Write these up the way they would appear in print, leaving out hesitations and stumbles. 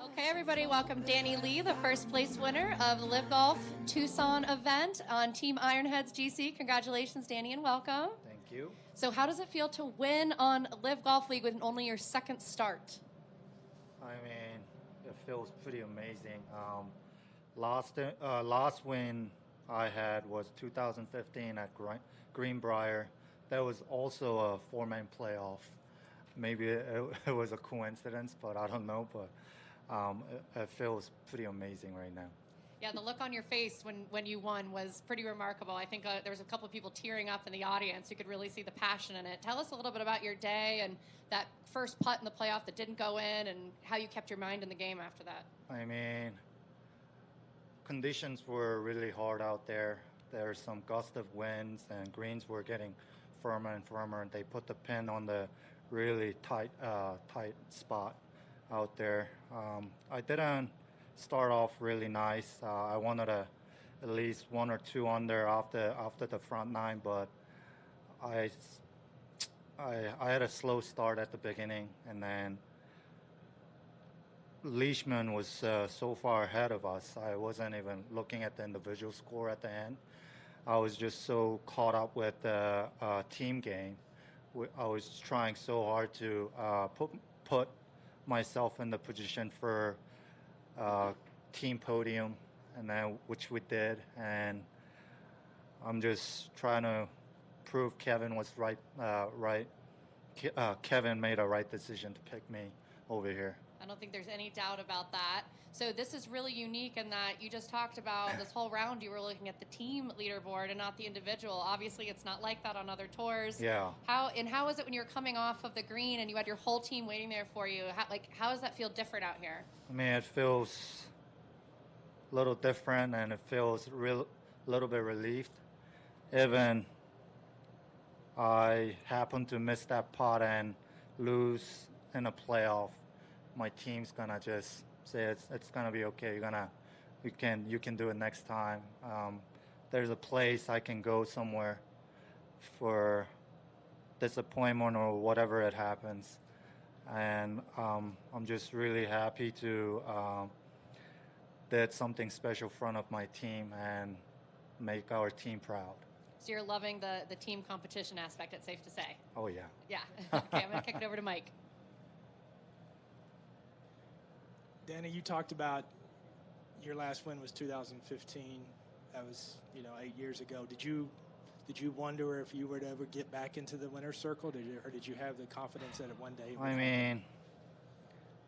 Okay, everybody, welcome Danny Lee, the first place winner of the LIV Golf Tucson event on Team Ironheads GC. Congratulations, Danny, and welcome. Thank you. So how does it feel to win on LIV Golf League with only your second start? I mean, it feels pretty amazing. Last win I had was 2015 at Greenbrier. That was also a four-man playoff. Maybe it was a coincidence, but I don't know. But it feels pretty amazing right now. Yeah, the look on your face when you won was pretty remarkable. I think there was a couple of people tearing up in the audience. You could really see the passion in it. Tell us a little bit about your day and that first putt in the playoff that didn't go in and how you kept your mind in the game after that. I mean, conditions were really hard out there. There's some gust of winds and greens were getting firmer and firmer, and they put the pin on the really tight spot out there. I didn't start off really nice. I wanted at least 1 or 2 under after the front nine, but I had a slow start at the beginning, and then Leishman was so far ahead of us. I wasn't even looking at the individual score at the end. I was just so caught up with the team game. I was trying so hard to put myself in the position for team podium, and then which we did. And I'm just trying to prove Kevin was right. Kevin made a right decision to pick me over here. I don't think there's any doubt about that. So this is really unique in that you just talked about this whole round you were looking at the team leaderboard and not the individual. Obviously, it's not like that on other tours. Yeah. How is it when you're coming off of the green and you had your whole team waiting there for you? How does that feel different out here? I mean, it feels a little different, and it feels a little bit relieved. Even I happened to miss that putt and lose in a playoff, my team's gonna just say it's gonna be okay. You can do it next time. There's a place I can go somewhere for disappointment or whatever it happens, and I'm just really happy to did something special in front of my team and make our team proud. So you're loving the team competition aspect, it's safe to say. Oh yeah. Yeah. Okay, I'm gonna kick it over to Mike. Danny, you talked about your last win was 2015. That was, 8 years ago. Did you wonder if you were to ever get back into the winner's circle? Did you have the confidence that it one day? I mean,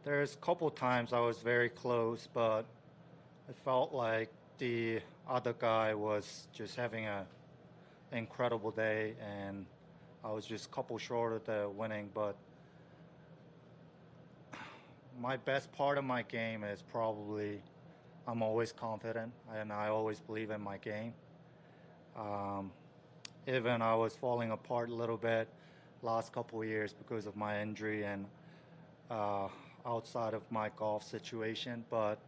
there's a couple times I was very close, but it felt like the other guy was just having an incredible day, and I was just a couple short of the winning. But my best part of my game is probably I'm always confident, and I always believe in my game. Even I was falling apart a little bit last couple of years because of my injury and outside of my golf situation. But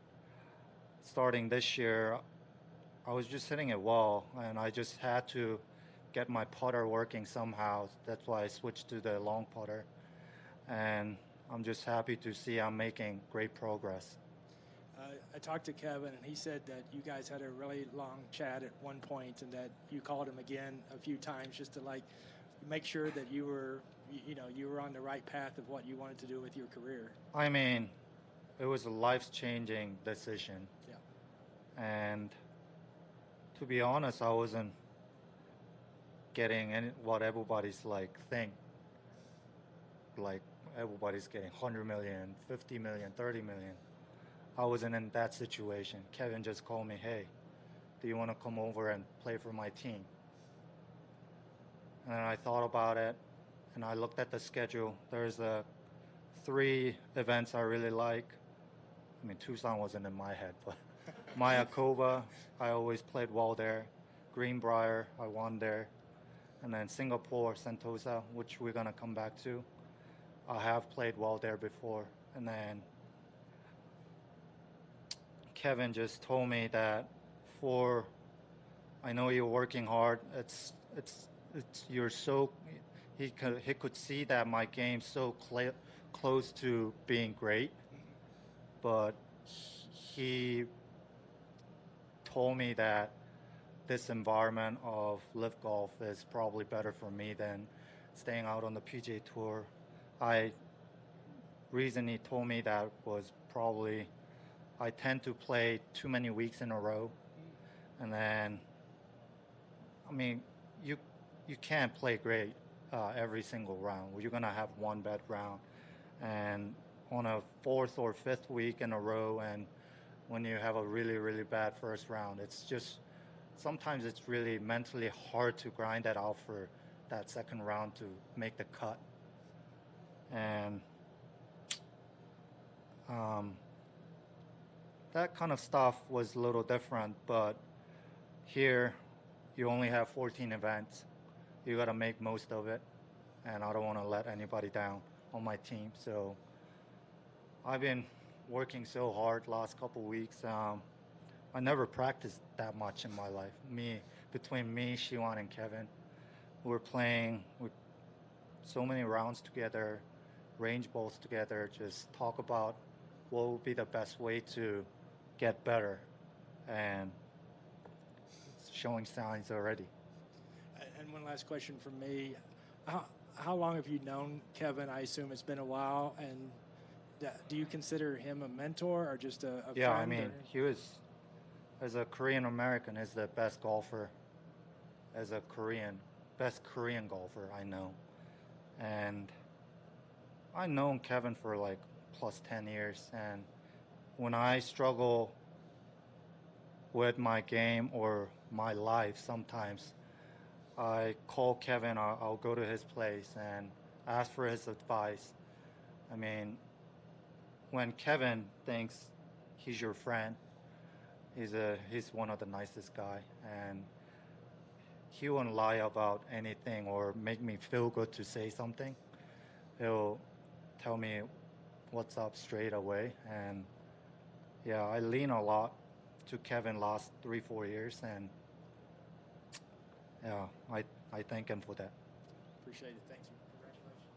starting this year, I was just hitting it well, and I just had to get my putter working somehow. That's why I switched to the long putter. And I'm just happy to see I'm making great progress. I talked to Kevin, and he said that you guys had a really long chat at one point, and that you called him again a few times just to make sure that you were on the right path of what you wanted to do with your career. I mean, it was a life-changing decision. Yeah. And to be honest, I wasn't getting what everybody's think. Like everybody's getting 100 million, 50 million, 30 million. I wasn't in that situation. Kevin just called me, hey, do you want to come over and play for my team? And I thought about it, and I looked at the schedule. There's 3 events I really like. I mean, Tucson wasn't in my head, but Mayakoba, I always played well there. Greenbrier, I won there. And then Singapore, Sentosa, which we're going to come back to. I have played well there before. And then Kevin just told me that I know you're working hard. He could see that my game's so close to being great. but he told me that this environment of LIV Golf is probably better for me than staying out on the PGA Tour. Reason he told me that was probably I tend to play too many weeks in a row, and then, I mean, you can't play great every single round. You're gonna have one bad round, and on a fourth or fifth week in a row, and when you have a really bad first round, it's just sometimes it's really mentally hard to grind that out for that second round to make the cut. And that kind of stuff was a little different, but here you only have 14 events. You got to make most of it, and I don't want to let anybody down on my team. So I've been working so hard last couple weeks. I never practiced that much in my life. Between me, Shiwan, and Kevin, we're playing with so many rounds together, range balls together, just talk about what would be the best way to get better, and it's showing signs already. And one last question from me. How long have you known Kevin? I assume it's been a while. And do you consider him a mentor or just a friend? Yeah, I mean, he was, as a Korean American, is the best golfer. As a best Korean golfer I know. And I've known Kevin for like plus 10 years. And when I struggle with my game or my life, sometimes I call Kevin. I'll go to his place and ask for his advice. I mean, when Kevin thinks he's your friend, he's one of the nicest guy, and he won't lie about anything or make me feel good to say something. He'll tell me what's up straight away. And yeah, I lean a lot to Kevin last 3-4 years, and yeah, I thank him for that. Appreciate it. Thank you. Congratulations.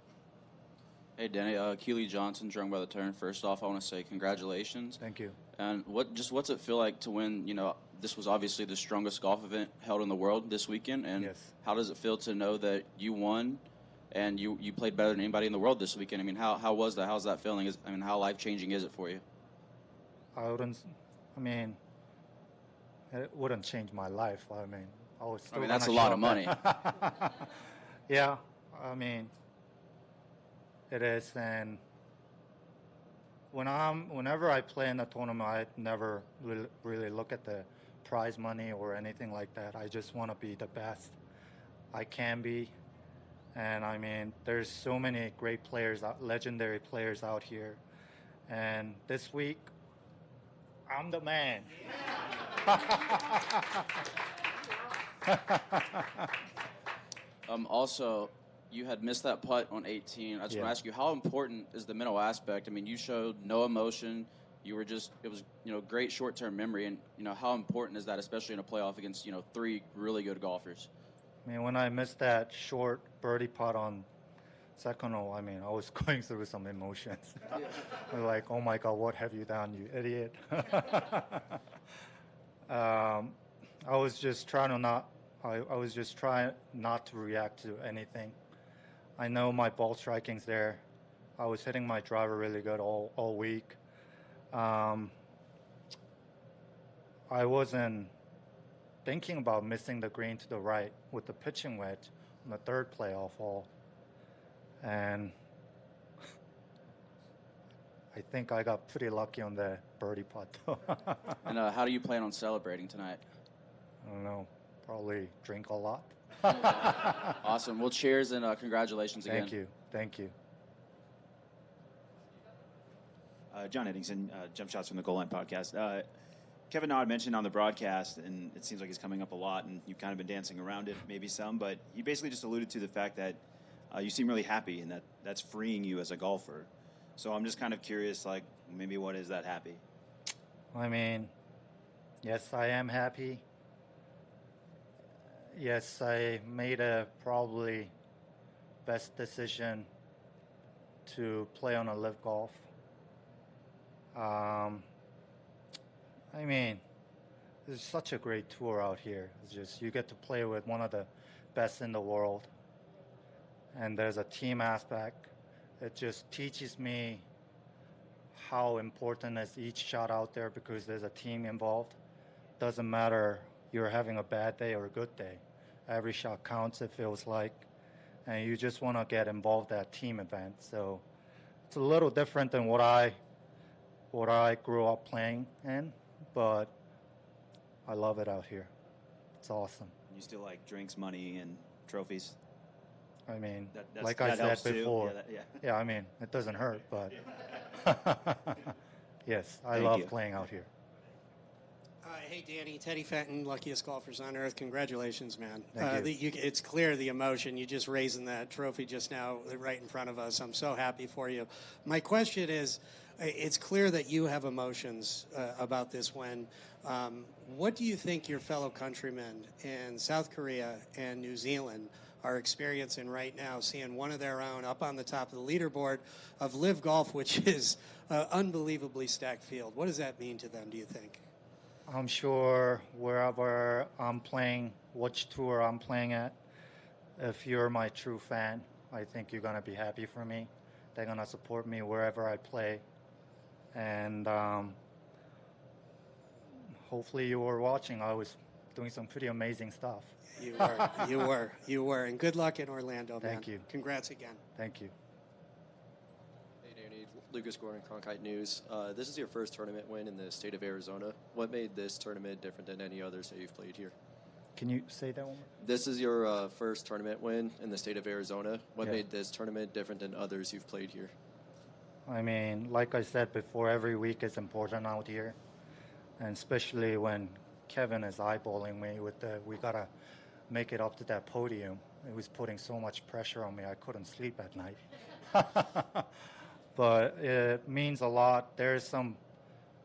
Hey, Danny. Keely Johnson, Drunk by the Turn. First off, I want to say congratulations. Thank you. And what's it feel like to win? You know, this was obviously the strongest golf event held in the world this weekend. And yes. How does it feel to know that you won and you played better than anybody in the world this weekend? I mean, how was that? How's that feeling? How life-changing is it for you? It wouldn't change my life. That's a lot of money. Yeah, it is. And whenever I play in a tournament, I never really look at the prize money or anything like that. I just want to be the best I can be. And there's so many great players, legendary players out here. And this week, I'm the man. Also, you had missed that putt on 18. I just want to ask you, how important is the mental aspect? I mean, you showed no emotion. It was great short-term memory. And, how important is that, especially in a playoff against, 3 really good golfers? When I missed that short birdie putt on second hole, I was going through some emotions. I was like, oh my God, what have you done, you idiot? I was just trying not to react to anything. I know my ball striking's there. I was hitting my driver really good all week. I wasn't thinking about missing the green to the right with the pitching wedge on the third playoff hole. And I think I got pretty lucky on the birdie putt. And how do you plan on celebrating tonight? I don't know. Probably drink a lot. Awesome. Well, cheers and congratulations again. Thank you. John Eddington, Jump Shots from the Goal Line podcast. Kevin Nod mentioned on the broadcast, and it seems like it's coming up a lot, and you've kind of been dancing around it, maybe some, but he basically just alluded to the fact that you seem really happy, and that's freeing you as a golfer. So I'm just kind of curious, like, maybe what is that happy? Yes, I am happy. Yes, I made a probably best decision to play on a LIV Golf. I mean, it's such a great tour out here. It's just you get to play with one of the best in the world, and there's a team aspect. It just teaches me how important is each shot out there because there's a team involved. Doesn't matter you're having a bad day or a good day. Every shot counts, it feels like, and you just want to get involved at team events. So it's a little different than what I grew up playing in, but I love it out here. It's awesome. You still like drinks, money, and trophies? I mean, That like I said helps too. before, Yeah. I mean, it doesn't hurt, but yes, I Thank love you. playing out here. Hey, Danny, Teddy Fenton, luckiest golfers on earth. Congratulations, man. Thank you. It's clear the emotion. You just raising that trophy just now right in front of us. I'm so happy for you. My question is, it's clear that you have emotions about this win. What do you think your fellow countrymen in South Korea and New Zealand are experiencing right now, seeing one of their own up on the top of the leaderboard of LIV Golf, which is an unbelievably stacked field? What does that mean to them, do you think? I'm sure wherever I'm playing, which tour I'm playing at, if you're my true fan, I think you're going to be happy for me. They're going to support me wherever I play. And hopefully you were watching. I was doing some pretty amazing stuff. You were. And good luck in Orlando, man. Thank you. Congrats again. Thank you. Hey, Danny. Lucas Gordon, Cronkite News. This is your first tournament win in the state of Arizona. What made this tournament different than any others that you've played here? Can you say that one more? This is your first tournament win in the state of Arizona. What Yeah. made this tournament different than others you've played here? I mean, like I said before, every week is important out here. And especially when Kevin is eyeballing me with we got to make it up to that podium. It was putting so much pressure on me, I couldn't sleep at night. But it means a lot. There's some,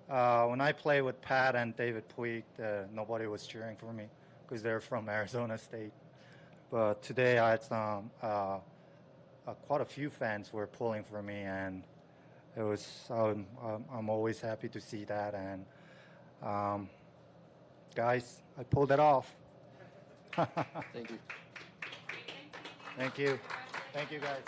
when I play with Pat and David Puig, nobody was cheering for me because they're from Arizona State. But today I had some, quite a few fans were pulling for me, and it was, I'm always happy to see that. And guys, I pulled it off. Thank you. Thank you. Thank you, guys.